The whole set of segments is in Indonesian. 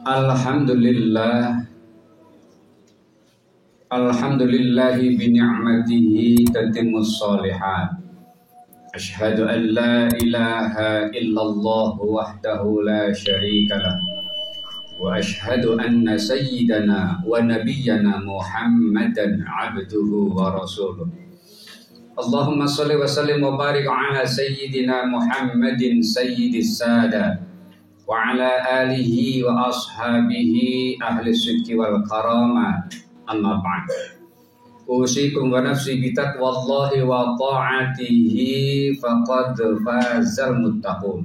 Alhamdulillah, alhamdulillahi bi ni'matihi tatimmus shalihat. Asyhadu an la ilaha illallah wahdahu la syarika lah. Wa asyhadu anna sayyidana wa nabiyyana Muhammadan abduhu wa rasuluh. Allahumma shalli wa sallim wa barik ala sayyidina Muhammadin sayyidis sadat wa ala alihi wa ashabihi ahli sidqi wal karamat. Amma ba'd. Usikum wa nafsi bi taqwallahi wa ta'atihi faqad fazal muttaqun.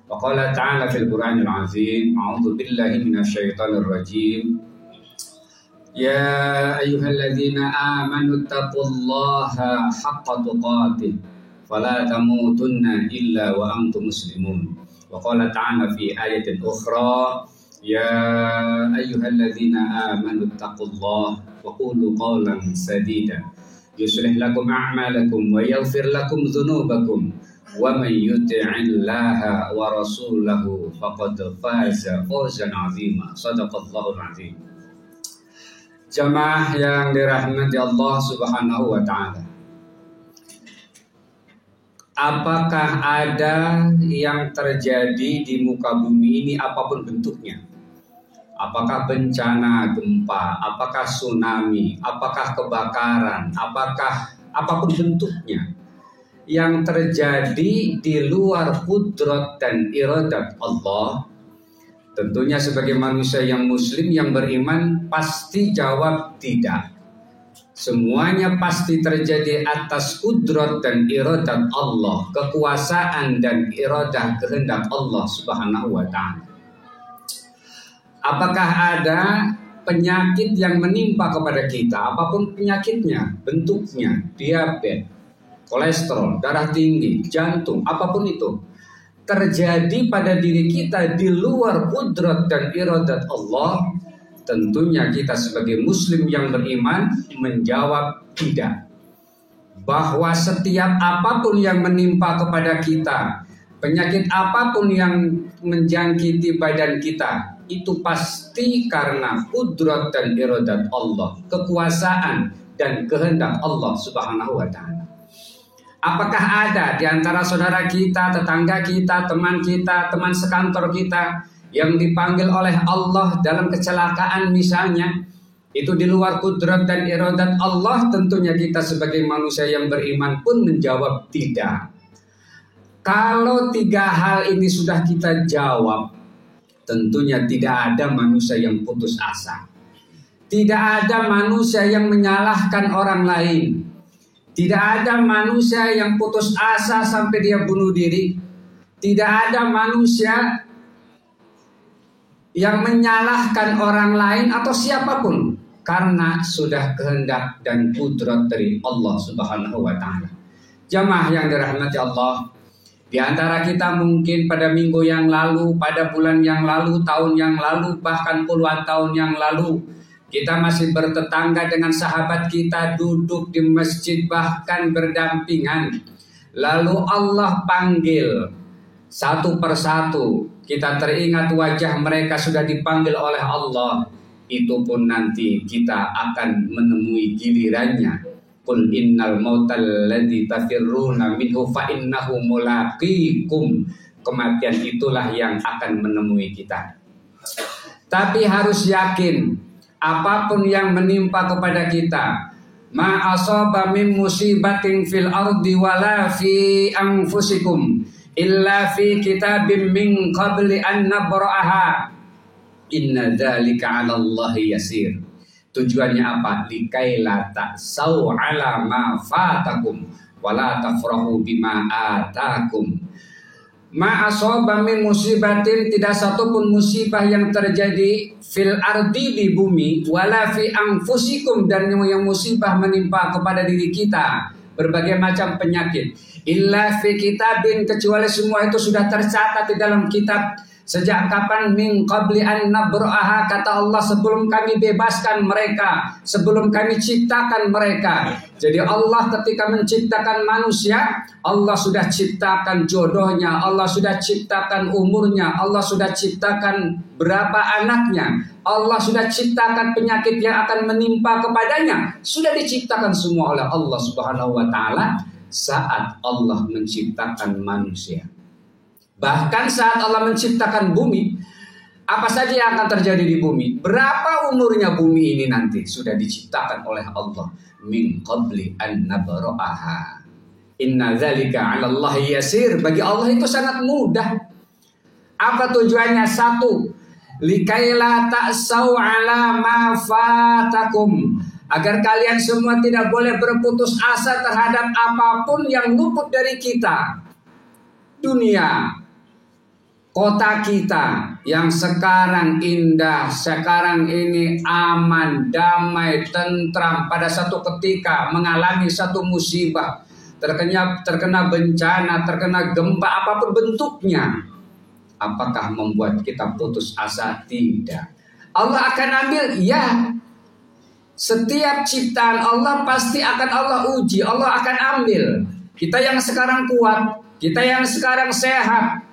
Wa qala ta'ala fil Qur'anil azim, a'udzu billahi minasy syaithanir rajim. Ya ayyuhalladzina amanu taqullaha haqqa tuqatih fala tamutunna illa wa antum muslimun. Wa qala ta'ala fi ayatin ukhra, ya ayyuhalladzina amanu taqullaha wa qulu qawlan sadida yuslih lakum a'malakum wa yaghfir lakum dhunubakum wa man yuti'illaha wa rasulahu faqad faza fawzan 'azima. Shadaqallahul 'azim. Jamaah yang dirahmati Allah Subhanahu wa taala. Apakah ada yang terjadi di muka bumi ini apapun bentuknya? Apakah bencana gempa, apakah tsunami, apakah kebakaran, apakah apapun bentuknya yang terjadi di luar qudrat dan iradat Allah? Tentunya sebagai manusia yang muslim yang beriman pasti jawab tidak. Semuanya pasti terjadi atas kudrat dan iradat Allah, kekuasaan dan iradah kehendak Allah Subhanahu wa ta'ala. Apakah ada penyakit yang menimpa kepada kita, apapun penyakitnya, bentuknya, diabetes, kolesterol, darah tinggi, jantung, apapun itu, terjadi pada diri kita di luar kudrat dan iradat Allah? Tentunya kita sebagai muslim yang beriman menjawab tidak. Bahwa setiap apapun yang menimpa kepada kita, penyakit apapun yang menjangkiti badan kita, itu pasti karena kudrat dan iradat Allah, kekuasaan dan kehendak Allah Subhanahu wa ta'ala. Apakah ada di antara saudara kita, tetangga kita, teman sekantor kita yang dipanggil oleh Allah dalam kecelakaan misalnya, itu di luar kudrat dan iradat Allah? Tentunya kita sebagai manusia yang beriman pun menjawab tidak. Kalau tiga hal ini sudah kita jawab, tentunya tidak ada manusia yang putus asa. Tidak ada manusia yang menyalahkan orang lain. Tidak ada manusia yang putus asa sampai dia bunuh diri. Tidak ada manusia yang menyalahkan orang lain atau siapapun, karena sudah kehendak dan kudrat dari Allah Subhanahu wa ta'ala. Jamaah yang dirahmati Allah, di antara kita mungkin pada minggu yang lalu, pada bulan yang lalu, tahun yang lalu, bahkan puluhan tahun yang lalu, kita masih bertetangga dengan sahabat kita, duduk di masjid bahkan berdampingan. Lalu Allah panggil satu persatu, kita teringat wajah mereka sudah dipanggil oleh Allah. Itu pun nanti kita akan menemui gilirannya. Qul innal mautal ladzi tafirruna minhu fa innahu mulaqikum. Kematian itulah yang akan menemui kita. Tapi harus yakin, apapun yang menimpa kepada kita, ma asaba min musibatin fil ardi wala fi anfusikum illa fi kitabim min qabli an nabra'aha inna dzalika 'ala Allahi yasir. Tujuannya apa? Likaila ta'sau 'ala ma fatakum wa la tafrahu bima atakum. Ma asaba min musibatin, tidak satupun musibah yang terjadi fil ardi, di bumi, wala fi anfusikum, dan yang musibah menimpa kepada diri kita, berbagai macam penyakit, illa fi kitabin, kecuali semua itu sudah tercatat di dalam kitab Sejak kapan? Min qabli an nabra'aha, kata Allah, sebelum kami bebaskan mereka, sebelum kami ciptakan mereka. Jadi Allah ketika menciptakan manusia, Allah sudah ciptakan jodohnya, Allah sudah ciptakan umurnya, Allah sudah ciptakan berapa anaknya, Allah sudah ciptakan penyakit yang akan menimpa kepadanya. Sudah diciptakan semua oleh Allah Subhanahu wa taala saat Allah menciptakan manusia. Bahkan saat Allah menciptakan bumi, apa saja yang akan terjadi di bumi, berapa umurnya bumi ini nanti, sudah diciptakan oleh Allah. Min qabli an nabra'aha. Inna dzalika 'ala Allah yasir. Bagi Allah itu sangat mudah. Apa tujuannya? Satu, likaila ta'sau 'ala ma fatakum. Agar kalian semua tidak boleh berputus asa terhadap apapun yang luput dari kita. Dunia, kota kita yang sekarang indah, sekarang ini aman, damai, tentram, pada satu ketika mengalami satu musibah, terkena bencana, terkena gempa, apapun bentuknya. Apakah membuat kita putus asa? Tidak. Allah akan ambil, ya. Setiap ciptaan Allah pasti akan Allah uji, Allah akan ambil. Kita yang sekarang kuat, kita yang sekarang sehat,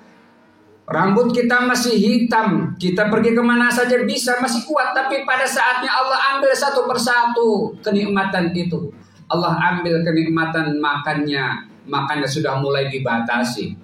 rambut kita masih hitam, kita pergi kemana saja bisa, masih kuat. Tapi pada saatnya Allah ambil satu persatu kenikmatan itu. Allah ambil kenikmatan makannya sudah mulai dibatasi.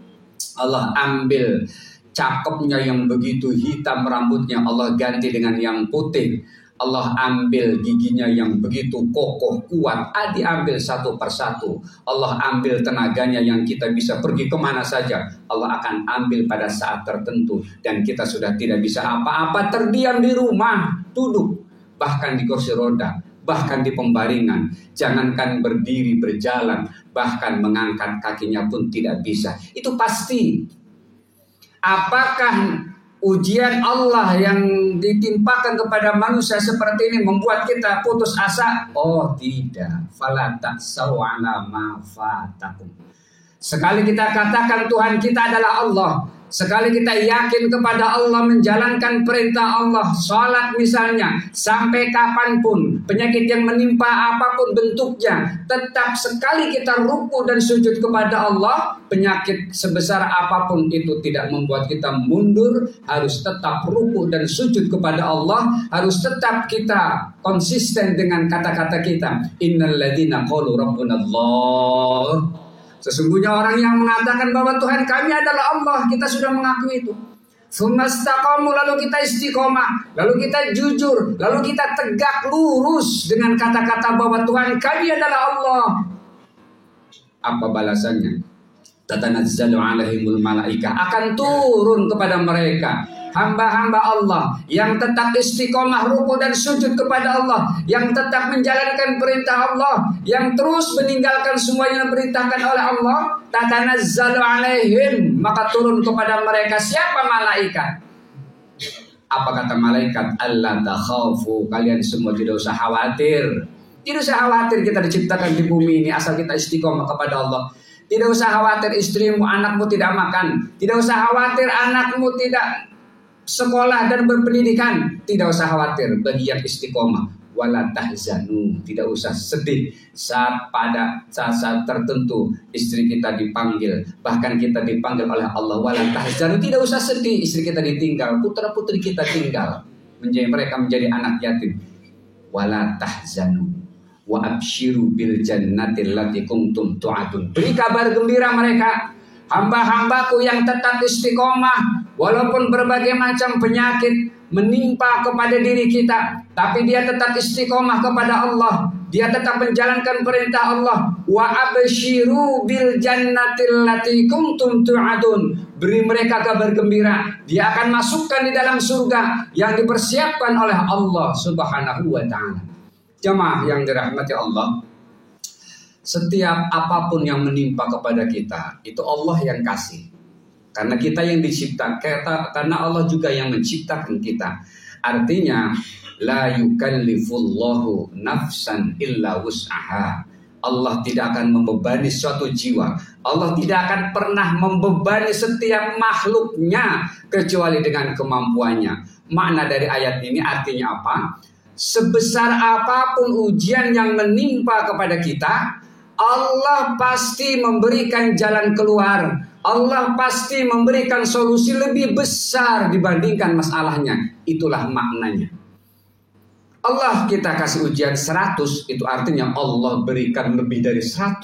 Allah ambil cakepnya yang begitu hitam rambutnya, Allah ganti dengan yang putih. Allah ambil giginya yang begitu kokoh kuat, diambil satu persatu. Allah ambil tenaganya yang kita bisa pergi kemana saja, Allah akan ambil pada saat tertentu. Dan kita sudah tidak bisa apa-apa, terdiam di rumah, duduk, bahkan di kursi roda, bahkan di pembaringan. Jangankan berdiri, berjalan, bahkan mengangkat kakinya pun tidak bisa. Itu pasti. Apakah ujian Allah yang ditimpakan kepada manusia seperti ini membuat kita putus asa? Oh tidak. Fala ta'sau 'ala ma fatakum. Sekali kita katakan Tuhan kita adalah Allah, sekali kita yakin kepada Allah, menjalankan perintah Allah, sholat misalnya, sampai kapanpun, penyakit yang menimpa apapun bentuknya, tetap sekali kita ruku dan sujud kepada Allah, penyakit sebesar apapun itu tidak membuat kita mundur, harus tetap ruku dan sujud kepada Allah, harus tetap kita konsisten dengan kata-kata kita. Innal ladzina qalu rabbuna Allah. Sesungguhnya orang yang mengatakan bahwa Tuhan kami adalah Allah, kita sudah mengakui itu. Tsumastaqamu, lalu kita istiqomah, lalu kita jujur, lalu kita tegak lurus dengan kata-kata bahwa Tuhan kami adalah Allah. Apa balasannya? Tatanazzalu 'alaihimul malaikah, akan turun kepada mereka hamba-hamba Allah yang tetap istiqomah ruku dan sujud kepada Allah, yang tetap menjalankan perintah Allah, yang terus meninggalkan semua yang diperintahkan oleh Allah. Tatanazzalu 'alaihim, maka turun kepada mereka siapa? Malaikat. Apa kata malaikat? Allah takhafu, kalian semua tidak usah khawatir. Tidak usah khawatir kita diciptakan di bumi ini asal kita istiqomah kepada Allah. Tidak usah khawatir istrimu, anakmu tidak makan. Tidak usah khawatir anakmu tidak sekolah dan berpendidikan. Tidak usah khawatir bagi yang istiqomah. Wala tahzanu, tidak usah sedih saat pada saat tertentu istri kita dipanggil, bahkan kita dipanggil oleh Allah. Wala tahzanu, tidak usah sedih istri kita ditinggal, putra putri kita tinggal, mereka menjadi anak yatim. Wala tahzanu wa absyiru bil jannati allati kuntum tu'adun. Beri kabar gembira mereka, hamba-hambaku yang tetap istiqomah walaupun berbagai macam penyakit menimpa kepada diri kita, tapi dia tetap istiqomah kepada Allah, dia tetap menjalankan perintah Allah. Wa absyiru bil jannati allati kuntum tu'adun. Beri mereka kabar gembira, dia akan masukkan di dalam surga yang dipersiapkan oleh Allah Subhanahu wa taala. Jamaah yang dirahmati Allah, setiap apapun yang menimpa kepada kita itu Allah yang kasih. Karena kita yang diciptakan, karena Allah juga yang menciptakan kita. Artinya la yukallifullahu nafsan illa wus'aha. Allah tidak akan membebani suatu jiwa. Allah tidak akan pernah membebani setiap makhluknya kecuali dengan kemampuannya. Makna dari ayat ini artinya apa? Sebesar apapun ujian yang menimpa kepada kita, Allah pasti memberikan jalan keluar. Allah pasti memberikan solusi lebih besar dibandingkan masalahnya. Itulah maknanya. Allah kita kasih ujian 100, itu artinya Allah berikan lebih dari 100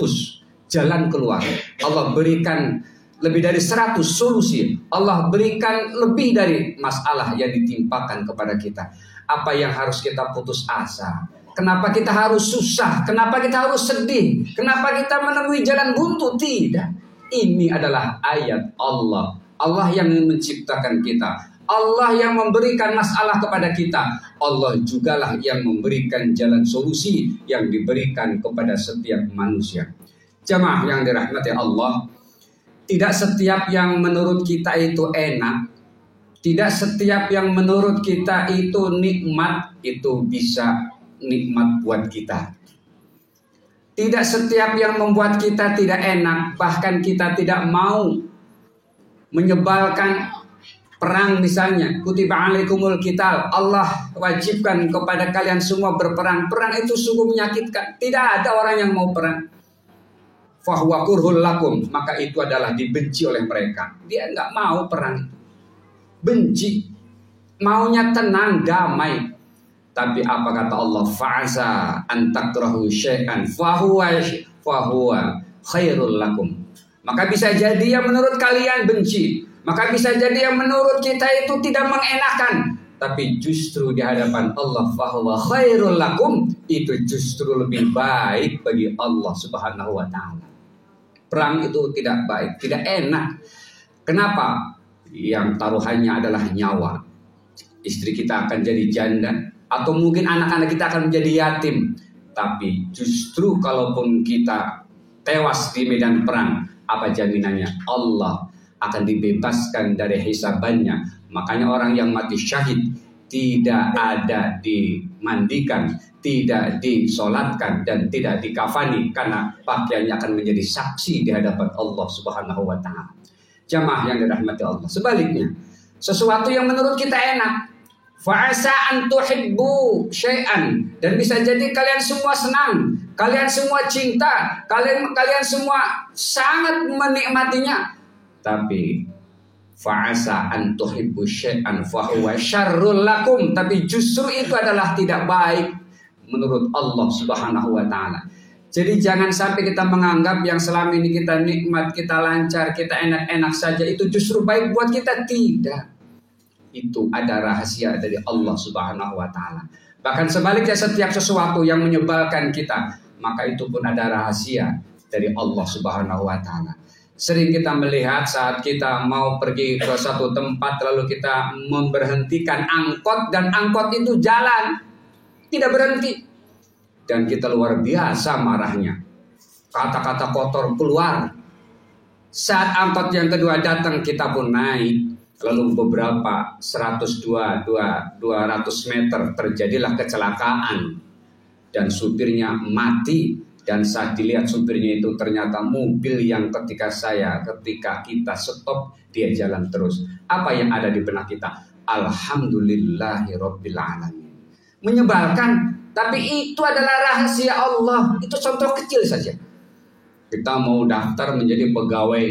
jalan keluar. Allah berikan lebih dari 100 solusi. Allah berikan lebih dari masalah yang ditimpakan kepada kita. Apa yang harus kita putus asa? Kenapa kita harus susah? Kenapa kita harus sedih? Kenapa kita menemui jalan buntu? Tidak. Ini adalah ayat Allah. Allah yang menciptakan kita. Allah yang memberikan masalah kepada kita. Allah jugalah yang memberikan jalan solusi yang diberikan kepada setiap manusia. Jamaah yang dirahmati Allah, tidak setiap yang menurut kita itu enak, tidak setiap yang menurut kita itu nikmat, itu bisa nikmat buat kita. Tidak setiap yang membuat kita tidak enak, bahkan kita tidak mau menyebalkan perang misalnya. Kutiba alaikumul qital, Allah wajibkan kepada kalian semua berperang. Perang itu sungguh menyakitkan. Tidak ada orang yang mau perang. Fahuwa kurhul lakum, maka itu adalah dibenci oleh mereka. Dia nggak mau perang. Benci, maunya tenang, damai. Tapi apa kata Allah? Fa'asa an takrahu syai'an fahuwa khairul lakum. Maka bisa jadi yang menurut kalian benci, maka bisa jadi yang menurut kita itu tidak mengenakan, tapi justru di hadapan Allah fahuwa khairul lakum, itu justru lebih baik bagi Allah Subhanahu wa taala. Perang itu tidak baik, tidak enak. Kenapa? Yang taruhannya adalah nyawa. Istri kita akan jadi janda, atau mungkin anak-anak kita akan menjadi yatim. Tapi justru kalaupun kita tewas di medan perang, apa jaminannya? Allah akan dibebaskan dari hisabannya. Makanya orang yang mati syahid tidak ada dimandikan, tidak disolatkan, dan tidak dikafani, karena pakaiannya akan menjadi saksi di hadapan Allah Subhanahu wa taala. Jamaah yang dirahmati Allah. Sebaliknya, sesuatu yang menurut kita enak, fa'asa an tuhibbu syai'an, dan bisa jadi kalian semua senang, kalian semua cinta, kalian semua sangat menikmatinya. Tapi fa'asa an tuhibbu syai'an fahuwa syarrul lakum, tapi justru itu adalah tidak baik menurut Allah Subhanahu wa taala. Jadi jangan sampai kita menganggap yang selama ini kita nikmat, kita lancar, kita enak-enak saja itu justru baik buat kita. Tidak. Itu ada rahasia dari Allah Subhanahu wa taala. Bahkan sebaliknya, setiap sesuatu yang menyebalkan kita, maka itu pun ada rahasia dari Allah Subhanahu wa taala. Sering kita melihat saat kita mau pergi ke suatu tempat, lalu kita memberhentikan angkot, dan angkot itu jalan, tidak berhenti. Dan kita luar biasa marahnya. Kata-kata kotor keluar. Saat angkot yang kedua datang, kita pun naik. Lalu beberapa 200 meter terjadilah kecelakaan. Dan supirnya mati. Dan saat dilihat supirnya itu ternyata mobil yang ketika kita stop, dia jalan terus. Apa yang ada di benak kita? Alhamdulillahirabbil alamin. Menyebalkan, tapi itu adalah rahasia Allah. Itu contoh kecil saja. Kita mau daftar menjadi pegawai,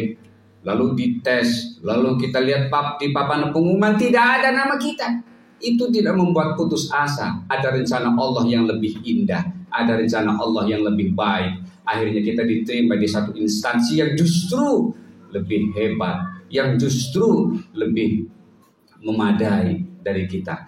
lalu dites, lalu kita lihat di papan pengumuman tidak ada nama kita. Itu tidak membuat putus asa. Ada rencana Allah yang lebih indah, ada rencana Allah yang lebih baik. Akhirnya kita diterima di satu instansi yang justru lebih hebat, yang justru lebih memadai dari kita.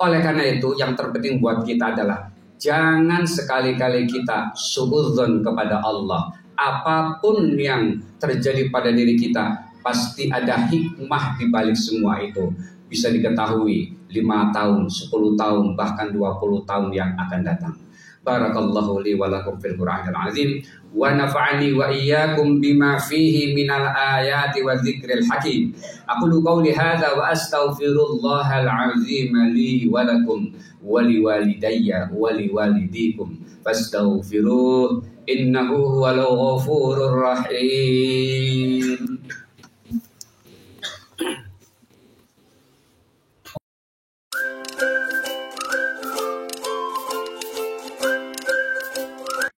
Oleh karena itu, yang terpenting buat kita adalah jangan sekali-kali kita suudzon kepada Allah. Apapun yang terjadi pada diri kita, pasti ada hikmah di balik semua itu. Bisa diketahui 5 tahun, 10 tahun, bahkan 20 tahun yang akan datang. Barakallahu li wa lakum fil Qur'anil azim wa nafa'ani wa iyyakum bima fihi minal ayati wa dzikril hakim. Aqulu qawli hadza wa astaghfirullahal azim li wa lakum wa liwalidayya wa liwalidikum fastaghfiruh innahu huwal ghafurur rahim.